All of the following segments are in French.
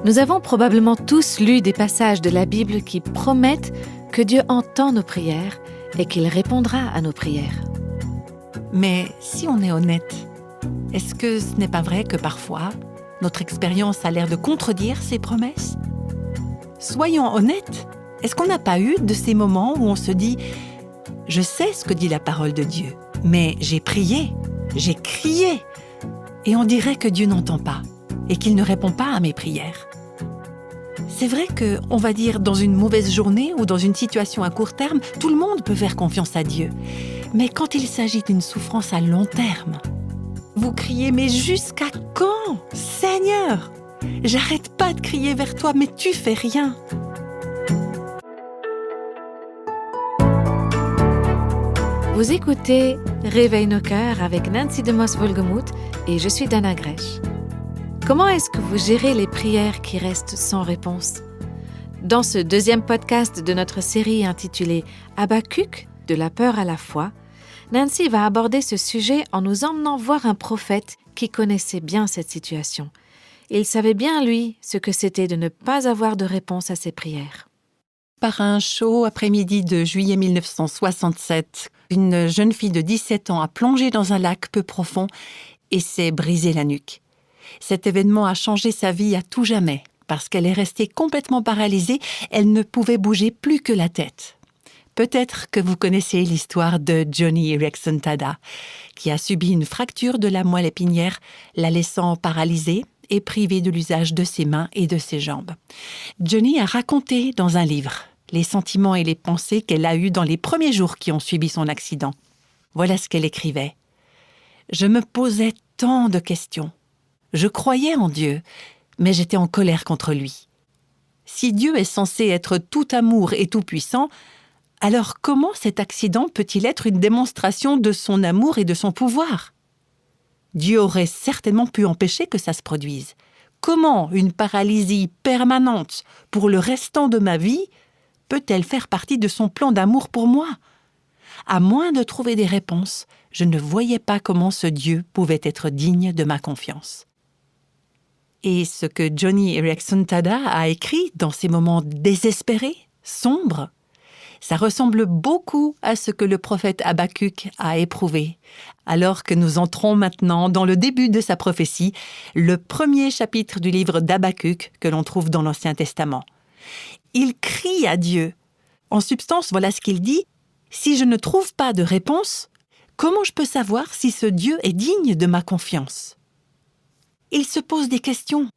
Nous avons probablement tous lu des passages de la Bible qui promettent que Dieu entend nos prières et qu'il répondra à nos prières. Mais si on est honnête, est-ce que ce n'est pas vrai que parfois, notre expérience a l'air de contredire ces promesses ? Soyons honnêtes, est-ce qu'on n'a pas eu de ces moments où on se dit « Je sais ce que dit la parole de Dieu, mais j'ai prié, j'ai crié, et on dirait que Dieu n'entend pas et qu'il ne répond pas à mes prières ». C'est vrai que, on va dire, dans une mauvaise journée ou dans une situation à court terme, tout le monde peut faire confiance à Dieu. Mais quand il s'agit d'une souffrance à long terme, vous criez « Mais jusqu'à quand, Seigneur ? J'arrête pas de crier vers toi, mais tu fais rien !» Vous écoutez Réveille nos cœurs avec Nancy DeMoss-Wolgemuth et je suis Dana Gresh. Comment est-ce que vous gérez les prières qui restent sans réponse ? Dans ce deuxième podcast de notre série intitulée « Habakkuk, de la peur à la foi », Nancy va aborder ce sujet en nous emmenant voir un prophète qui connaissait bien cette situation. Il savait bien, lui, ce que c'était de ne pas avoir de réponse à ses prières. Par un chaud après-midi de juillet 1967, une jeune fille de 17 ans a plongé dans un lac peu profond et s'est brisé la nuque. Cet événement a changé sa vie à tout jamais, parce qu'elle est restée complètement paralysée, elle ne pouvait bouger plus que la tête. Peut-être que vous connaissez l'histoire de Joni Eareckson Tada, qui a subi une fracture de la moelle épinière, la laissant paralysée et privée de l'usage de ses mains et de ses jambes. Joni a raconté dans un livre les sentiments et les pensées qu'elle a eus dans les premiers jours qui ont suivi son accident. Voilà ce qu'elle écrivait. « Je me posais tant de questions. Je croyais en Dieu, mais j'étais en colère contre lui. Si Dieu est censé être tout amour et tout puissant, alors comment cet accident peut-il être une démonstration de son amour et de son pouvoir ? Dieu aurait certainement pu empêcher que ça se produise. Comment une paralysie permanente pour le restant de ma vie peut-elle faire partie de son plan d'amour pour moi ? À moins de trouver des réponses, je ne voyais pas comment ce Dieu pouvait être digne de ma confiance. » Et ce que Joni Eareckson Tada a écrit dans ces moments désespérés, sombres, ça ressemble beaucoup à ce que le prophète Habakkuk a éprouvé, alors que nous entrons maintenant dans le début de sa prophétie, le premier chapitre du livre d'Habakkuk que l'on trouve dans l'Ancien Testament. Il crie à Dieu. En substance, voilà ce qu'il dit. « Si je ne trouve pas de réponse, comment je peux savoir si ce Dieu est digne de ma confiance ?» Il se pose des questions.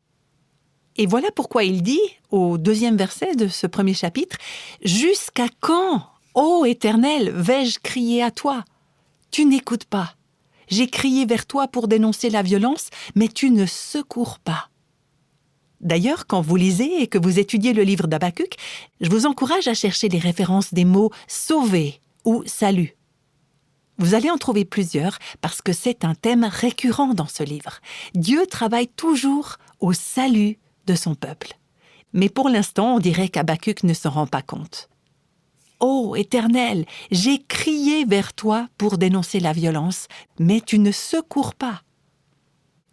Et voilà pourquoi il dit, au 2e verset de ce premier chapitre, « Jusqu'à quand, ô Éternel, vais-je crier à toi ? Tu n'écoutes pas. J'ai crié vers toi pour dénoncer la violence, mais tu ne secours pas. » D'ailleurs, quand vous lisez et que vous étudiez le livre d'Habakkuk, je vous encourage à chercher les références des mots « sauver » ou « salut ». Vous allez en trouver plusieurs parce que c'est un thème récurrent dans ce livre. Dieu travaille toujours au salut de son peuple. Mais pour l'instant, on dirait qu'Habakkuk ne s'en rend pas compte. « Ô Éternel, j'ai crié vers toi pour dénoncer la violence, mais tu ne secours pas. »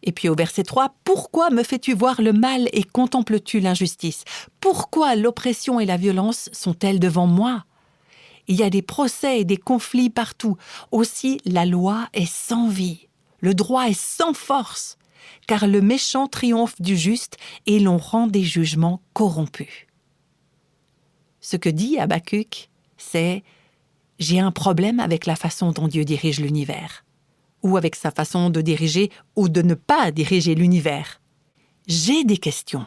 Et puis au verset 3, « Pourquoi me fais-tu voir le mal et contemples-tu l'injustice ? Pourquoi l'oppression et la violence sont-elles devant moi ? Il y a des procès et des conflits partout. Aussi, la loi est sans vie. Le droit est sans force, car le méchant triomphe du juste et l'on rend des jugements corrompus. » Ce que dit Habakkuk, c'est « J'ai un problème avec la façon dont Dieu dirige l'univers, ou avec sa façon de diriger ou de ne pas diriger l'univers. J'ai des questions. »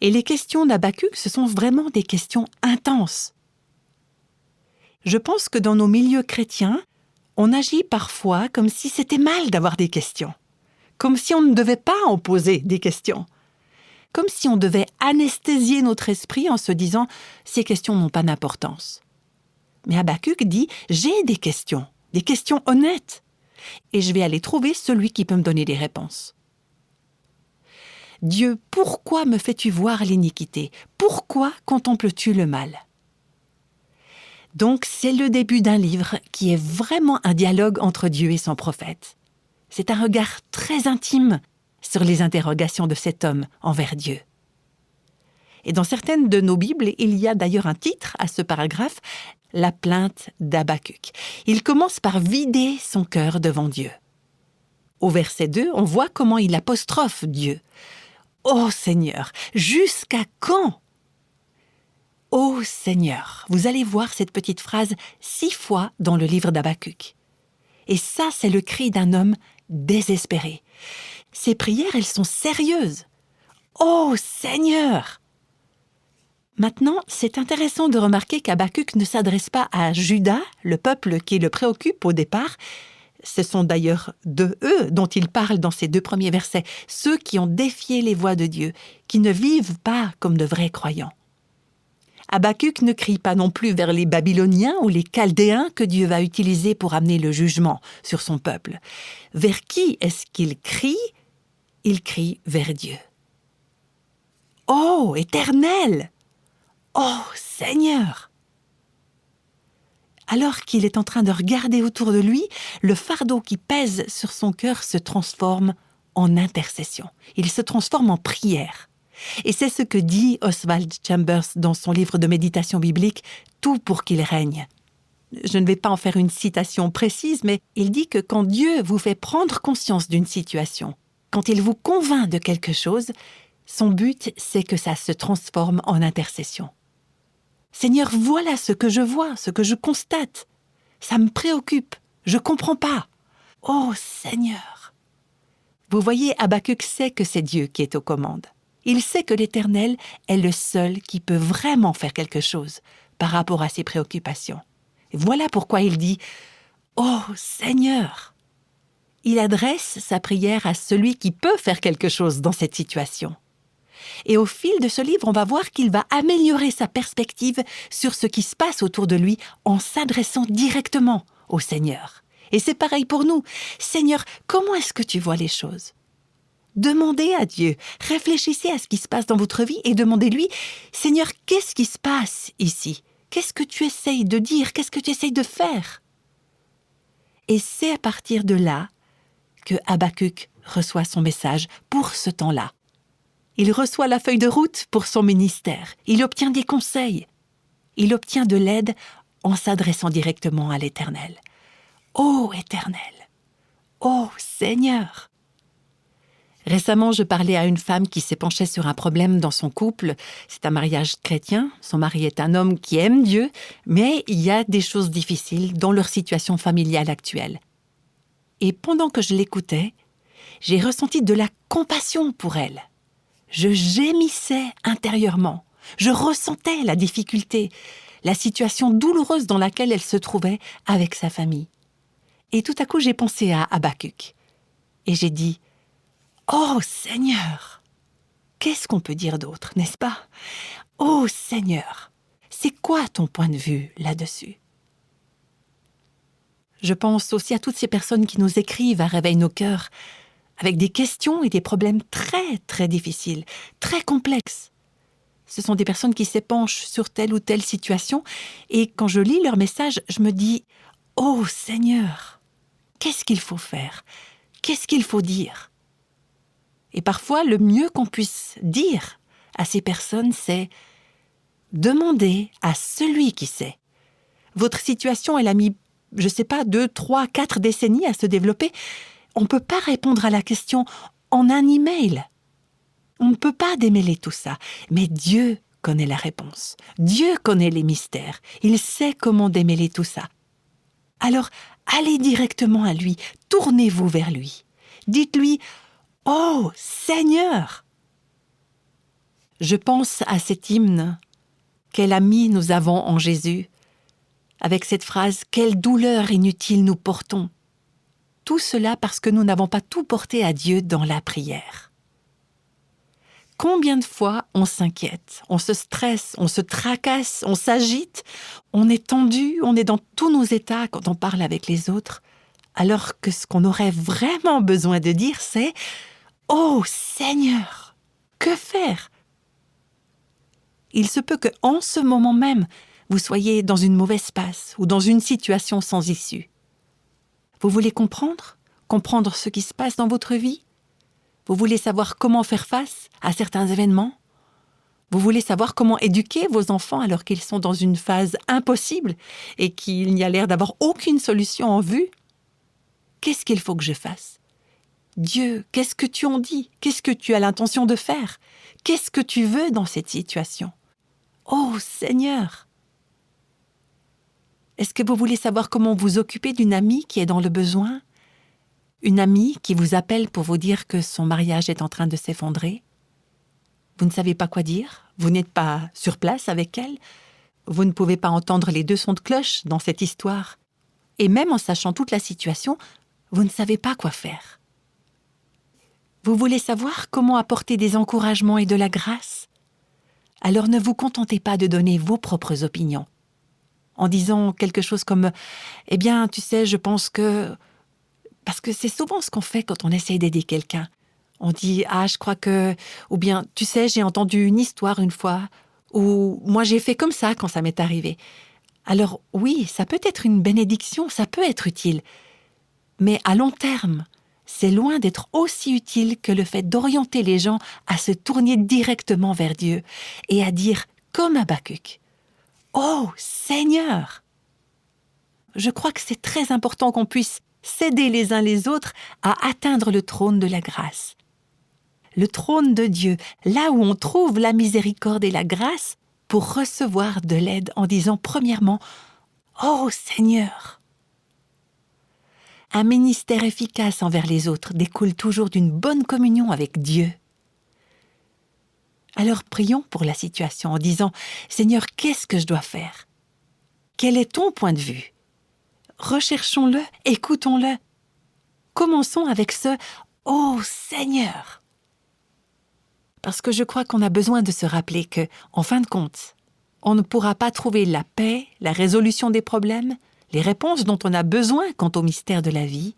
Et les questions d'Habakkuk, ce sont vraiment des questions intenses. Je pense que dans nos milieux chrétiens, on agit parfois comme si c'était mal d'avoir des questions, comme si on ne devait pas en poser des questions, comme si on devait anesthésier notre esprit en se disant « ces questions n'ont pas d'importance ». Mais Habakkuk dit « j'ai des questions honnêtes, et je vais aller trouver celui qui peut me donner des réponses. » Dieu, pourquoi me fais-tu voir l'iniquité ? Pourquoi contemples-tu le mal ? Donc, c'est le début d'un livre qui est vraiment un dialogue entre Dieu et son prophète. C'est un regard très intime sur les interrogations de cet homme envers Dieu. Et dans certaines de nos Bibles, il y a d'ailleurs un titre à ce paragraphe, la plainte d'Habacuc. Il commence par vider son cœur devant Dieu. Au verset 2, on voit comment il apostrophe Dieu. « Ô Seigneur, jusqu'à quand ?» Ô Seigneur, vous allez voir cette petite phrase 6 fois dans le livre d'Habacuc. Et ça, c'est le cri d'un homme désespéré. Ces prières, elles sont sérieuses. « Ô Seigneur !» Maintenant, c'est intéressant de remarquer qu'Habacuc ne s'adresse pas à Juda, le peuple qui le préoccupe au départ. Ce sont d'ailleurs de eux dont il parle dans ces 2 premiers versets, ceux qui ont défié les voies de Dieu, qui ne vivent pas comme de vrais croyants. Habacuc ne crie pas non plus vers les Babyloniens ou les Chaldéens que Dieu va utiliser pour amener le jugement sur son peuple. Vers qui est-ce qu'il crie ? Il crie vers Dieu. « Ô Éternel ! Ô Seigneur !» Alors qu'il est en train de regarder autour de lui, le fardeau qui pèse sur son cœur se transforme en intercession. Il se transforme en prière. Et c'est ce que dit Oswald Chambers dans son livre de méditation biblique « Tout pour qu'il règne ». Je ne vais pas en faire une citation précise, mais il dit que quand Dieu vous fait prendre conscience d'une situation, quand il vous convainc de quelque chose, son but, c'est que ça se transforme en intercession. Seigneur, voilà ce que je vois, ce que je constate. Ça me préoccupe, je ne comprends pas. Oh Seigneur ! Vous voyez, Habacuc sait que c'est Dieu qui est aux commandes. Il sait que l'Éternel est le seul qui peut vraiment faire quelque chose par rapport à ses préoccupations. Et voilà pourquoi il dit « Oh Seigneur !» Il adresse sa prière à celui qui peut faire quelque chose dans cette situation. Et au fil de ce livre, on va voir qu'il va améliorer sa perspective sur ce qui se passe autour de lui en s'adressant directement au Seigneur. Et c'est pareil pour nous. Seigneur, comment est-ce que tu vois les choses ? Demandez à Dieu, réfléchissez à ce qui se passe dans votre vie et demandez-lui, Seigneur, qu'est-ce qui se passe ici ? Qu'est-ce que tu essayes de dire ? Qu'est-ce que tu essayes de faire ? Et c'est à partir de là que Habacuc reçoit son message pour ce temps-là. Il reçoit la feuille de route pour son ministère. Il obtient des conseils. Il obtient de l'aide en s'adressant directement à l'Éternel. Ô Éternel! Ô Seigneur! Récemment, je parlais à une femme qui s'est penchée sur un problème dans son couple. C'est un mariage chrétien. Son mari est un homme qui aime Dieu, mais il y a des choses difficiles dans leur situation familiale actuelle. Et pendant que je l'écoutais, j'ai ressenti de la compassion pour elle. Je gémissais intérieurement. Je ressentais la difficulté, la situation douloureuse dans laquelle elle se trouvait avec sa famille. Et tout à coup, j'ai pensé à Habacuc. Et j'ai dit « Oh Seigneur !» Qu'est-ce qu'on peut dire d'autre, n'est-ce pas ? « Oh Seigneur !» C'est quoi ton point de vue là-dessus ? Je pense aussi à toutes ces personnes qui nous écrivent à Réveille nos cœurs avec des questions et des problèmes très, très difficiles, très complexes. Ce sont des personnes qui s'épanchent sur telle ou telle situation et quand je lis leur message, je me dis « Oh Seigneur, qu'est-ce qu'il faut faire ? Qu'est-ce qu'il faut dire ?» Et parfois, le mieux qu'on puisse dire à ces personnes, c'est « Demandez à celui qui sait. » Votre situation, elle a mis, je ne sais pas, 2, 3, 4 décennies à se développer. On ne peut pas répondre à la question en un email. On ne peut pas démêler tout ça. Mais Dieu connaît la réponse. Dieu connaît les mystères. Il sait comment démêler tout ça. Alors, allez directement à lui. Tournez-vous vers lui. Dites-lui « Oh Seigneur !» Je pense à cet hymne « Quel ami nous avons en Jésus !» avec cette phrase « Quelle douleur inutile nous portons !» Tout cela parce que nous n'avons pas tout porté à Dieu dans la prière. Combien de fois on s'inquiète, on se stresse, on se tracasse, on s'agite, on est tendu, on est dans tous nos états quand on parle avec les autres, alors que ce qu'on aurait vraiment besoin de dire, c'est « Oh Seigneur, que faire ?» Il se peut qu'en ce moment même, vous soyez dans une mauvaise passe ou dans une situation sans issue. Vous voulez comprendre ce qui se passe dans votre vie ? Vous voulez savoir comment faire face à certains événements? Vous voulez savoir comment éduquer vos enfants alors qu'ils sont dans une phase impossible et qu'il n'y a l'air d'avoir aucune solution en vue? Qu'est-ce qu'il faut que je fasse? Dieu, qu'est-ce que tu en dis? Qu'est-ce que tu as l'intention de faire? Qu'est-ce que tu veux dans cette situation? Oh Seigneur! Est-ce que vous voulez savoir comment vous occuper d'une amie qui est dans le besoin? Une amie qui vous appelle pour vous dire que son mariage est en train de s'effondrer? Vous ne savez pas quoi dire? Vous n'êtes pas sur place avec elle? Vous ne pouvez pas entendre les deux sons de cloche dans cette histoire? Et même en sachant toute la situation, vous ne savez pas quoi faire. Vous voulez savoir comment apporter des encouragements et de la grâce? Alors ne vous contentez pas de donner vos propres opinions. En disant quelque chose comme « Eh bien, tu sais, je pense que… » Parce que c'est souvent ce qu'on fait quand on essaye d'aider quelqu'un. On dit « Ah, je crois que… » Ou bien « Tu sais, j'ai entendu une histoire une fois. » Ou « Moi, j'ai fait comme ça quand ça m'est arrivé. » Alors oui, ça peut être une bénédiction, ça peut être utile. Mais à long terme, c'est loin d'être aussi utile que le fait d'orienter les gens à se tourner directement vers Dieu et à dire comme Habakkuk « Oh Seigneur !» Je crois que c'est très important qu'on puisse s'aider les uns les autres à atteindre le trône de la grâce. Le trône de Dieu, là où on trouve la miséricorde et la grâce pour recevoir de l'aide en disant premièrement « Oh Seigneur !» Un ministère efficace envers les autres découle toujours d'une bonne communion avec Dieu. Alors prions pour la situation en disant « Seigneur, qu'est-ce que je dois faire? Quel est ton point de vue? Recherchons-le, écoutons-le. Commençons avec ce « Oh Seigneur !» Parce que je crois qu'on a besoin de se rappeler que, en fin de compte, on ne pourra pas trouver la paix, la résolution des problèmes, les réponses dont on a besoin quant au mystère de la vie,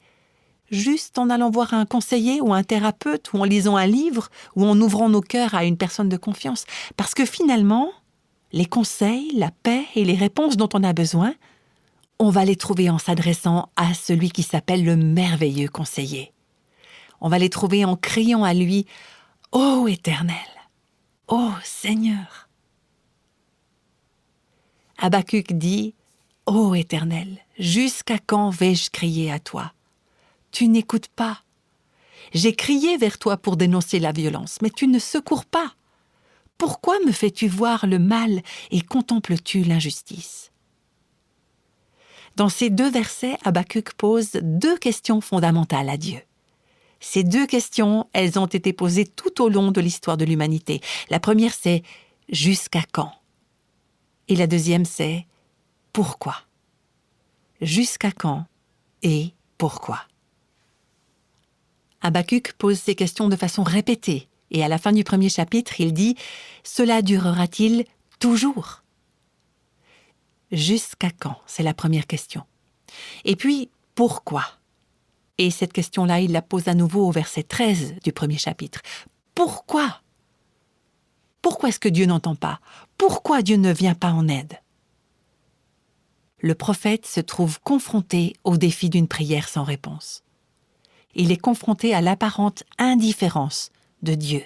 juste en allant voir un conseiller ou un thérapeute, ou en lisant un livre, ou en ouvrant nos cœurs à une personne de confiance. Parce que finalement, les conseils, la paix et les réponses dont on a besoin, on va les trouver en s'adressant à celui qui s'appelle le merveilleux conseiller. On va les trouver en criant à lui « Ô Éternel, ô Seigneur !» Habakkuk dit « Ô Éternel, jusqu'à quand vais-je crier à toi? Tu n'écoutes pas. J'ai crié vers toi pour dénoncer la violence, mais tu ne secours pas. Pourquoi me fais-tu voir le mal et contemples-tu l'injustice ?» Dans ces deux versets, Habakkuk pose deux questions fondamentales à Dieu. Ces deux questions, elles ont été posées tout au long de l'histoire de l'humanité. La première, c'est « Jusqu'à quand ?» Et la deuxième, c'est « Pourquoi ?» Jusqu'à quand et pourquoi? Habakkuk pose ces questions de façon répétée, et à la fin du premier chapitre, il dit « Cela durera-t-il toujours ?» Jusqu'à quand? C'est la première question. Et puis, pourquoi? Et cette question-là, il la pose à nouveau au verset 13 du premier chapitre. Pourquoi? Pourquoi est-ce que Dieu n'entend pas? Pourquoi Dieu ne vient pas en aide? Le prophète se trouve confronté au défi d'une prière sans réponse. Il est confronté à l'apparente indifférence de Dieu.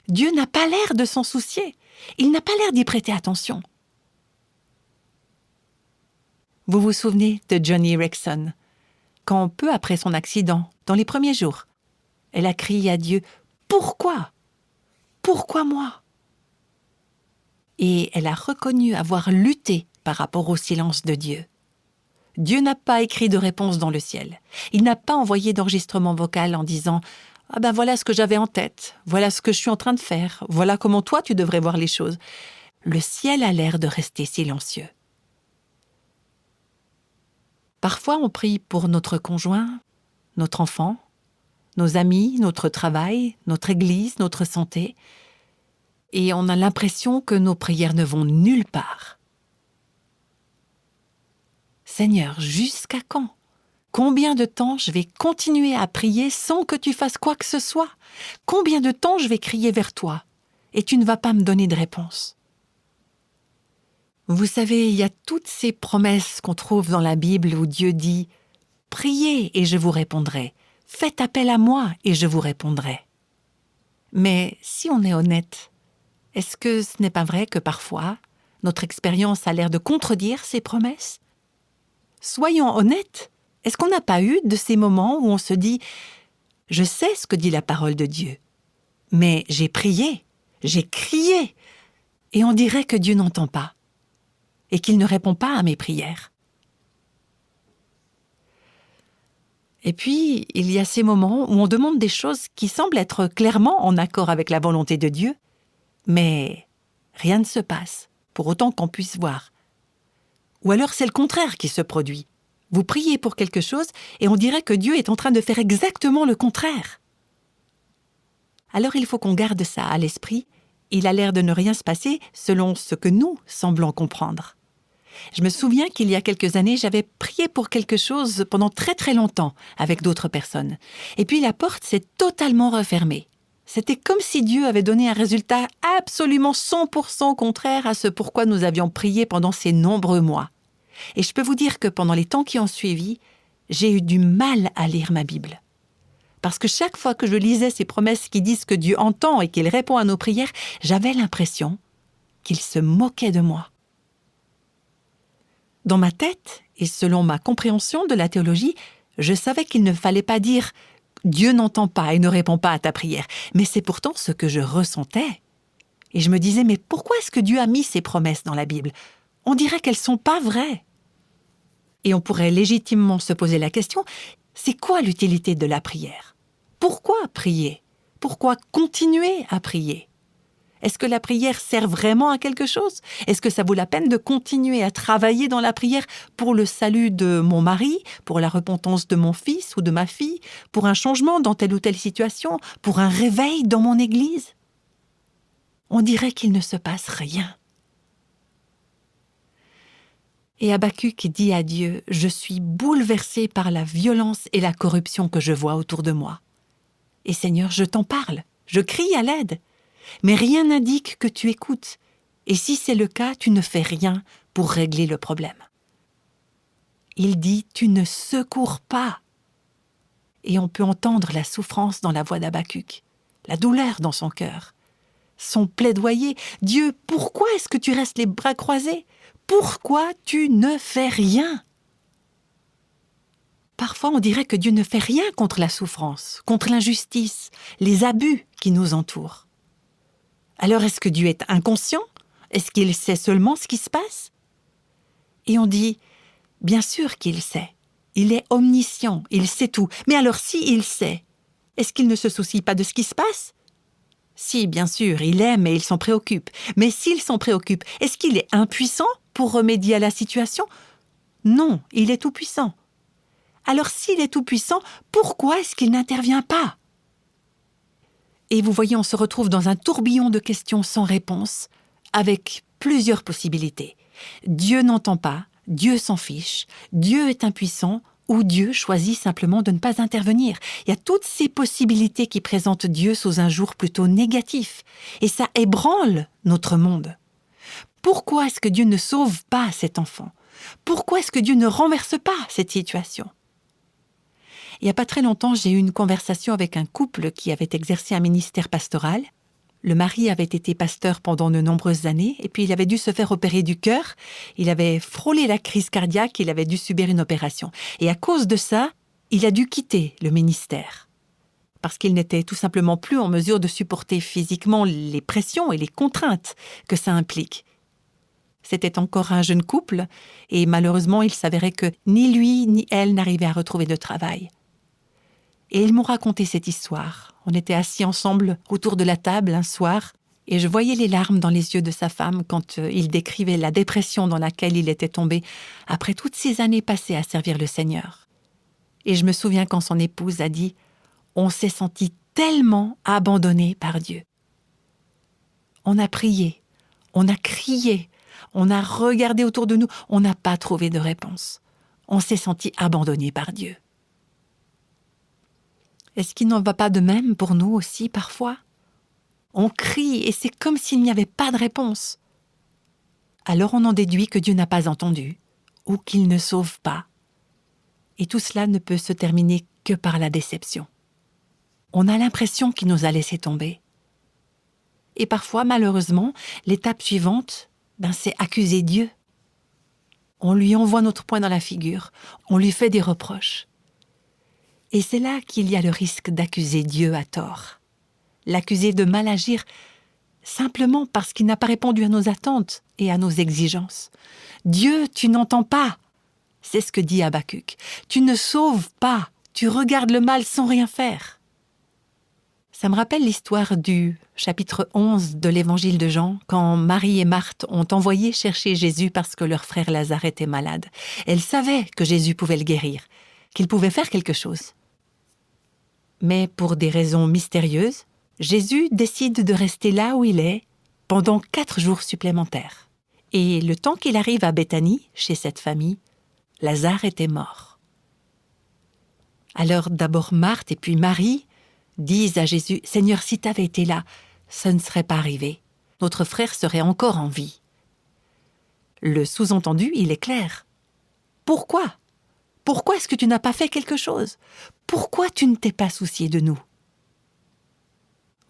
Dieu n'a pas l'air de s'en soucier. Il n'a pas l'air d'y prêter attention. Vous vous souvenez de Joni Eareckson, quand peu après son accident, dans les premiers jours, elle a crié à Dieu « Pourquoi? Pourquoi moi ?» Et elle a reconnu avoir lutté par rapport au silence de Dieu. Dieu n'a pas écrit de réponse dans le ciel. Il n'a pas envoyé d'enregistrement vocal en disant « Ah ben voilà ce que j'avais en tête, voilà ce que je suis en train de faire, voilà comment toi tu devrais voir les choses. » Le ciel a l'air de rester silencieux. Parfois, on prie pour notre conjoint, notre enfant, nos amis, notre travail, notre église, notre santé, et on a l'impression que nos prières ne vont nulle part. Seigneur, jusqu'à quand? Combien de temps je vais continuer à prier sans que tu fasses quoi que ce soit? Combien de temps je vais crier vers toi et tu ne vas pas me donner de réponse? Vous savez, il y a toutes ces promesses qu'on trouve dans la Bible où Dieu dit « Priez et je vous répondrai, Faites appel à moi et je vous répondrai. Mais si on est honnête, est-ce que ce n'est pas vrai que parfois, notre expérience a l'air de contredire ces promesses? Soyons honnêtes, est-ce qu'on n'a pas eu de ces moments où on se dit « Je sais ce que dit la parole de Dieu, mais j'ai prié, j'ai crié, et on dirait que Dieu n'entend pas, et qu'il ne répond pas à mes prières. » Et puis, il y a ces moments où on demande des choses qui semblent être clairement en accord avec la volonté de Dieu, mais rien ne se passe, pour autant qu'on puisse voir. Ou alors c'est le contraire qui se produit. Vous priez pour quelque chose et on dirait que Dieu est en train de faire exactement le contraire. Alors il faut qu'on garde ça à l'esprit. Il a l'air de ne rien se passer selon ce que nous semblons comprendre. Je me souviens qu'il y a quelques années, j'avais prié pour quelque chose pendant très très longtemps avec d'autres personnes. Et puis la porte s'est totalement refermée. C'était comme si Dieu avait donné un résultat absolument 100% contraire à ce pourquoi nous avions prié pendant ces nombreux mois. Et je peux vous dire que pendant les temps qui ont suivi, j'ai eu du mal à lire ma Bible. Parce que chaque fois que je lisais ces promesses qui disent que Dieu entend et qu'il répond à nos prières, j'avais l'impression qu'il se moquait de moi. Dans ma tête, et selon ma compréhension de la théologie, je savais qu'il ne fallait pas dire « Dieu n'entend pas et ne répond pas à ta prière », mais c'est pourtant ce que je ressentais. Et je me disais « Mais pourquoi est-ce que Dieu a mis ces promesses dans la Bible ? On dirait qu'elles ne sont pas vraies. » Et on pourrait légitimement se poser la question « C'est quoi l'utilité de la prière ? Pourquoi prier ? Pourquoi continuer à prier ? Est-ce que la prière sert vraiment à quelque chose ? Est-ce que ça vaut la peine de continuer à travailler dans la prière pour le salut de mon mari, pour la repentance de mon fils ou de ma fille, pour un changement dans telle ou telle situation, pour un réveil dans mon église ? On dirait qu'il ne se passe rien. Et Habacuc dit à Dieu « Je suis bouleversé par la violence et la corruption que je vois autour de moi. Et Seigneur, je t'en parle, je crie à l'aide. Mais rien n'indique que tu écoutes. Et si c'est le cas, tu ne fais rien pour régler le problème. » Il dit « Tu ne secours pas. » Et on peut entendre la souffrance dans la voix d'Habacuc, la douleur dans son cœur. Son plaidoyer « Dieu, pourquoi est-ce que tu restes les bras croisés ? Pourquoi tu ne fais rien ?» Parfois, on dirait que Dieu ne fait rien contre la souffrance, contre l'injustice, les abus qui nous entourent. Alors, est-ce que Dieu est inconscient ? Est-ce qu'il sait seulement ce qui se passe ? Et on dit, bien sûr qu'il sait. Il est omniscient, il sait tout. Mais alors, si il sait, est-ce qu'il ne se soucie pas de ce qui se passe ? Si, bien sûr, il aime et il s'en préoccupe. Mais s'il s'en préoccupe, est-ce qu'il est impuissant pour remédier à la situation ? Non, il est tout-puissant. Alors, s'il est tout-puissant, pourquoi est-ce qu'il n'intervient pas ? Et vous voyez, on se retrouve dans un tourbillon de questions sans réponse, avec plusieurs possibilités. Dieu n'entend pas, Dieu s'en fiche, Dieu est impuissant, ou Dieu choisit simplement de ne pas intervenir. Il y a toutes ces possibilités qui présentent Dieu sous un jour plutôt négatif, et ça ébranle notre monde. Pourquoi est-ce que Dieu ne sauve pas cet enfant ? Pourquoi est-ce que Dieu ne renverse pas cette situation ? Il n'y a pas très longtemps, j'ai eu une conversation avec un couple qui avait exercé un ministère pastoral. Le mari avait été pasteur pendant de nombreuses années et puis il avait dû se faire opérer du cœur. Il avait frôlé la crise cardiaque, il avait dû subir une opération. Et à cause de ça, il a dû quitter le ministère. Parce qu'il n'était tout simplement plus en mesure de supporter physiquement les pressions et les contraintes que ça implique. C'était encore un jeune couple et malheureusement, il s'avérait que ni lui ni elle n'arrivaient à retrouver de travail. Et ils m'ont raconté cette histoire. On était assis ensemble autour de la table un soir et je voyais les larmes dans les yeux de sa femme quand il décrivait la dépression dans laquelle il était tombé après toutes ces années passées à servir le Seigneur. Et je me souviens quand son épouse a dit « On s'est senti tellement abandonné par Dieu. » On a prié, on a crié, on a regardé autour de nous, on n'a pas trouvé de réponse. On s'est senti abandonné par Dieu. Est-ce qu'il n'en va pas de même pour nous aussi parfois ? On crie et c'est comme s'il n'y avait pas de réponse. Alors on en déduit que Dieu n'a pas entendu ou qu'il ne sauve pas. Et tout cela ne peut se terminer que par la déception. On a l'impression qu'il nous a laissé tomber. Et parfois, malheureusement, l'étape suivante, c'est accuser Dieu. On lui envoie notre poing dans la figure, on lui fait des reproches. Et c'est là qu'il y a le risque d'accuser Dieu à tort. L'accuser de mal agir simplement parce qu'il n'a pas répondu à nos attentes et à nos exigences. Dieu, tu n'entends pas. C'est ce que dit Habakkuk. Tu ne sauves pas, tu regardes le mal sans rien faire. Ça me rappelle l'histoire du chapitre 11 de l'évangile de Jean, quand Marie et Marthe ont envoyé chercher Jésus parce que leur frère Lazare était malade. Elles savaient que Jésus pouvait le guérir, qu'il pouvait faire quelque chose. Mais pour des raisons mystérieuses, Jésus décide de rester là où il est pendant 4 jours supplémentaires. Et le temps qu'il arrive à Béthanie, chez cette famille, Lazare était mort. Alors d'abord Marthe et puis Marie disent à Jésus « Seigneur, si tu avais été là, ça ne serait pas arrivé. Notre frère serait encore en vie. » Le sous-entendu, il est clair. Pourquoi ? Pourquoi est-ce que tu n'as pas fait quelque chose ? Pourquoi tu ne t'es pas soucié de nous ?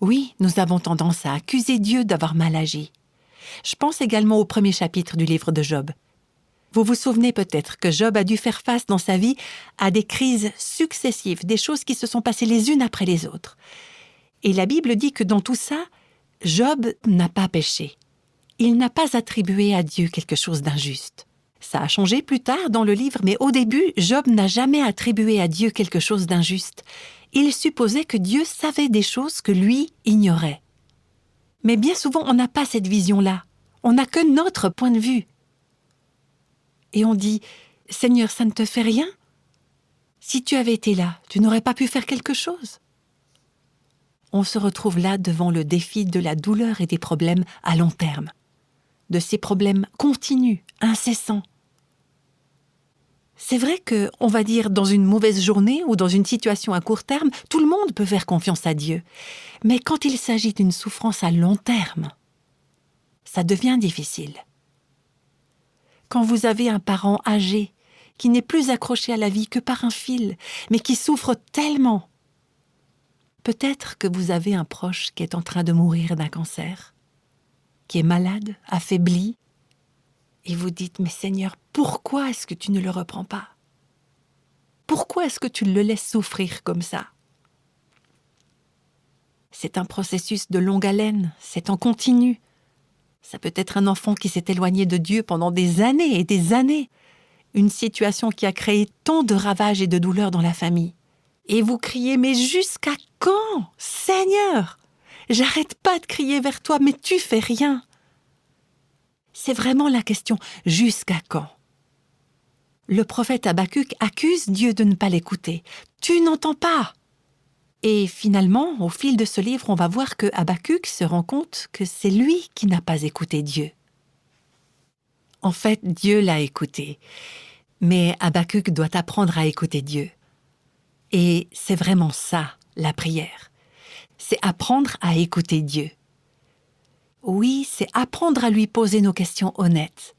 Oui, nous avons tendance à accuser Dieu d'avoir mal agi. Je pense également au premier chapitre du livre de Job. Vous vous souvenez peut-être que Job a dû faire face dans sa vie à des crises successives, des choses qui se sont passées les unes après les autres. Et la Bible dit que dans tout ça, Job n'a pas péché. Il n'a pas attribué à Dieu quelque chose d'injuste. Ça a changé plus tard dans le livre, mais au début, Job n'a jamais attribué à Dieu quelque chose d'injuste. Il supposait que Dieu savait des choses que lui ignorait. Mais bien souvent, on n'a pas cette vision-là. On n'a que notre point de vue. Et on dit « Seigneur, ça ne te fait rien ? Si tu avais été là, tu n'aurais pas pu faire quelque chose ?» On se retrouve là devant le défi de la douleur et des problèmes à long terme, de ces problèmes continus, incessants. C'est vrai que, on va dire, dans une mauvaise journée ou dans une situation à court terme, tout le monde peut faire confiance à Dieu. Mais quand il s'agit d'une souffrance à long terme, ça devient difficile. Quand vous avez un parent âgé qui n'est plus accroché à la vie que par un fil, mais qui souffre tellement, peut-être que vous avez un proche qui est en train de mourir d'un cancer, qui est malade, affaibli, et vous dites « Mais Seigneur, pourquoi est-ce que tu ne le reprends pas ? Pourquoi est-ce que tu le laisses souffrir comme ça ?» C'est un processus de longue haleine, c'est en continu. Ça peut être un enfant qui s'est éloigné de Dieu pendant des années et des années. Une situation qui a créé tant de ravages et de douleurs dans la famille. Et vous criez « Mais jusqu'à quand, Seigneur ? J'arrête pas de crier vers toi, mais tu fais rien. » C'est vraiment la question « Jusqu'à quand ?» Le prophète Habakkuk accuse Dieu de ne pas l'écouter. « Tu n'entends pas !» Et finalement, au fil de ce livre, on va voir que Habakkuk se rend compte que c'est lui qui n'a pas écouté Dieu. En fait, Dieu l'a écouté. Mais Habakkuk doit apprendre à écouter Dieu. Et c'est vraiment ça, la prière. C'est apprendre à écouter Dieu. Oui, c'est apprendre à lui poser nos questions honnêtes.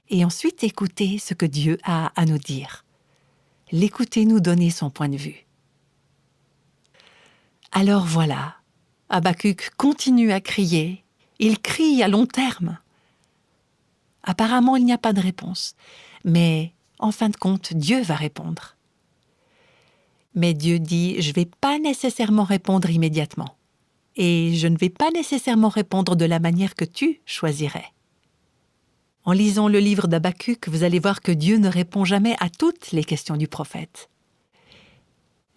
Et ensuite écouter ce que Dieu a à nous dire. L'écouter nous donner son point de vue. Alors voilà, Habakkuk continue à crier. Il crie à long terme. Apparemment, il n'y a pas de réponse. Mais en fin de compte, Dieu va répondre. Mais Dieu dit « Je ne vais pas nécessairement répondre immédiatement. Et je ne vais pas nécessairement répondre de la manière que tu choisirais. » En lisant le livre d'Habakkuk, vous allez voir que Dieu ne répond jamais à toutes les questions du prophète.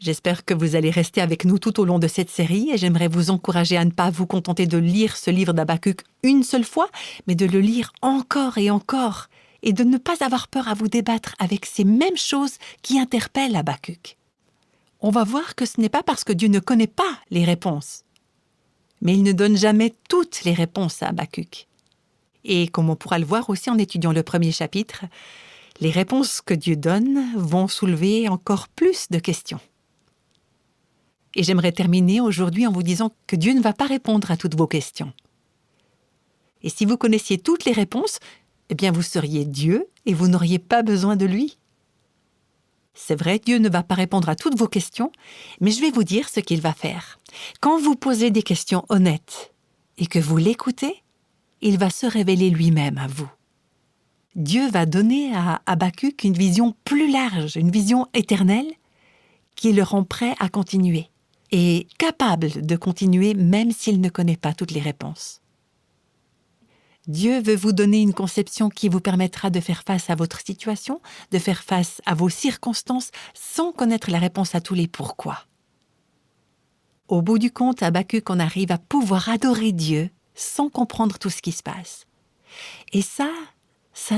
J'espère que vous allez rester avec nous tout au long de cette série et j'aimerais vous encourager à ne pas vous contenter de lire ce livre d'Habakkuk une seule fois, mais de le lire encore et encore et de ne pas avoir peur à vous débattre avec ces mêmes choses qui interpellent Habakkuk. On va voir que ce n'est pas parce que Dieu ne connaît pas les réponses, mais il ne donne jamais toutes les réponses à Habakkuk. Et comme on pourra le voir aussi en étudiant le premier chapitre, les réponses que Dieu donne vont soulever encore plus de questions. Et j'aimerais terminer aujourd'hui en vous disant que Dieu ne va pas répondre à toutes vos questions. Et si vous connaissiez toutes les réponses, eh bien vous seriez Dieu et vous n'auriez pas besoin de lui. C'est vrai, Dieu ne va pas répondre à toutes vos questions, mais je vais vous dire ce qu'il va faire. Quand vous posez des questions honnêtes et que vous l'écoutez, il va se révéler lui-même à vous. Dieu va donner à Habakkuk une vision plus large, une vision éternelle, qui le rend prêt à continuer et capable de continuer même s'il ne connaît pas toutes les réponses. Dieu veut vous donner une conception qui vous permettra de faire face à votre situation, de faire face à vos circonstances sans connaître la réponse à tous les pourquoi. Au bout du compte, Habakkuk en arrive à pouvoir adorer Dieu sans comprendre tout ce qui se passe. Et ça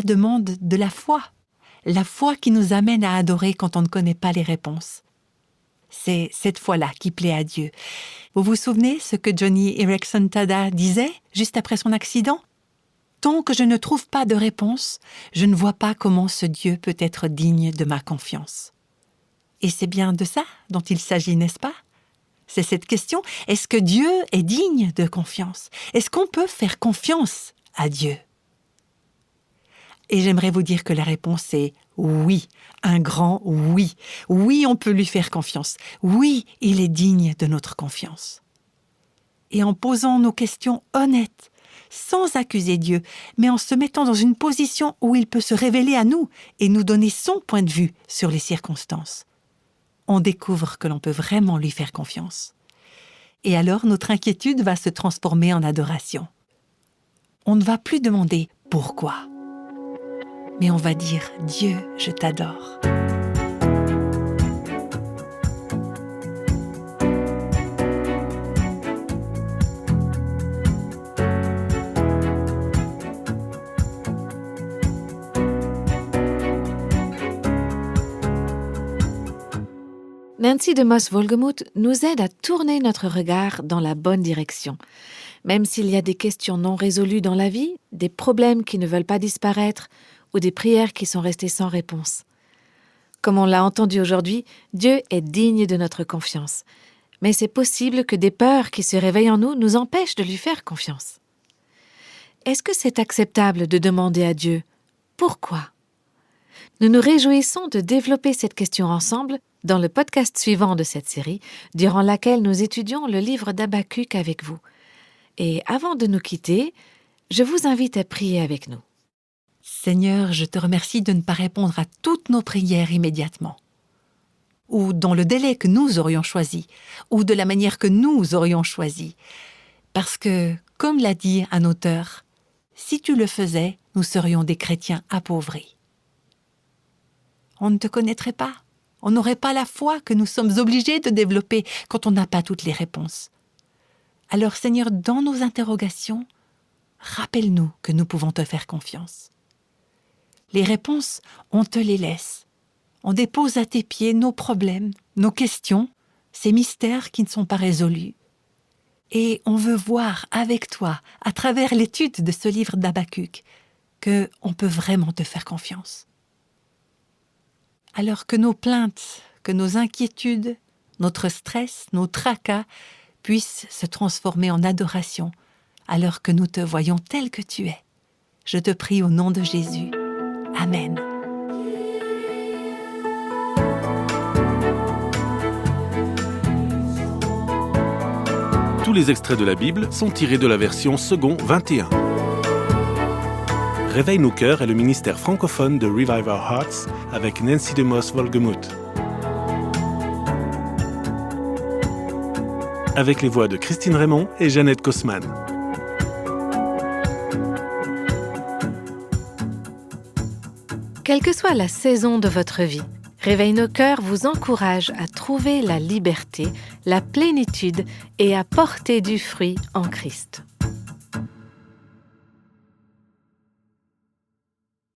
demande de la foi qui nous amène à adorer quand on ne connaît pas les réponses. C'est cette foi-là qui plaît à Dieu. Vous vous souvenez ce que Joni Eareckson Tada disait juste après son accident ? Tant que je ne trouve pas de réponse, je ne vois pas comment ce Dieu peut être digne de ma confiance. Et c'est bien de ça dont il s'agit, n'est-ce pas ? C'est cette question, est-ce que Dieu est digne de confiance ? Est-ce qu'on peut faire confiance à Dieu ? Et j'aimerais vous dire que la réponse est oui, un grand oui. Oui, on peut lui faire confiance. Oui, il est digne de notre confiance. Et en posant nos questions honnêtes, sans accuser Dieu, mais en se mettant dans une position où il peut se révéler à nous et nous donner son point de vue sur les circonstances, on découvre que l'on peut vraiment lui faire confiance. Et alors notre inquiétude va se transformer en adoration. On ne va plus demander « pourquoi ?», mais on va dire « Dieu, je t'adore ». Nancy DeMoss Wolgemuth nous aide à tourner notre regard dans la bonne direction. Même s'il y a des questions non résolues dans la vie, des problèmes qui ne veulent pas disparaître ou des prières qui sont restées sans réponse. Comme on l'a entendu aujourd'hui, Dieu est digne de notre confiance. Mais c'est possible que des peurs qui se réveillent en nous empêchent de lui faire confiance. Est-ce que c'est acceptable de demander à Dieu « Pourquoi ?» Nous nous réjouissons de développer cette question ensemble dans le podcast suivant de cette série, durant laquelle nous étudions le livre d'Habakkuk avec vous. Et avant de nous quitter, je vous invite à prier avec nous. Seigneur, je te remercie de ne pas répondre à toutes nos prières immédiatement, ou dans le délai que nous aurions choisi, ou de la manière que nous aurions choisi. Parce que, comme l'a dit un auteur, si tu le faisais, nous serions des chrétiens appauvris. On ne te connaîtrait pas. On n'aurait pas la foi que nous sommes obligés de développer quand on n'a pas toutes les réponses. Alors Seigneur, dans nos interrogations, rappelle-nous que nous pouvons te faire confiance. Les réponses, on te les laisse. On dépose à tes pieds nos problèmes, nos questions, ces mystères qui ne sont pas résolus. Et on veut voir avec toi, à travers l'étude de ce livre d'Habakkuk, qu'on peut vraiment te faire confiance. Alors que nos plaintes, que nos inquiétudes, notre stress, nos tracas puissent se transformer en adoration, alors que nous te voyons tel que tu es. Je te prie au nom de Jésus. Amen. Tous les extraits de la Bible sont tirés de la version second 21. Réveille nos cœurs est le ministère francophone de Revive Our Hearts avec Nancy DeMoss Wolgemuth. Avec les voix de Christine Raymond et Jeannette Kosman. Quelle que soit la saison de votre vie, Réveille nos cœurs vous encourage à trouver la liberté, la plénitude et à porter du fruit en Christ.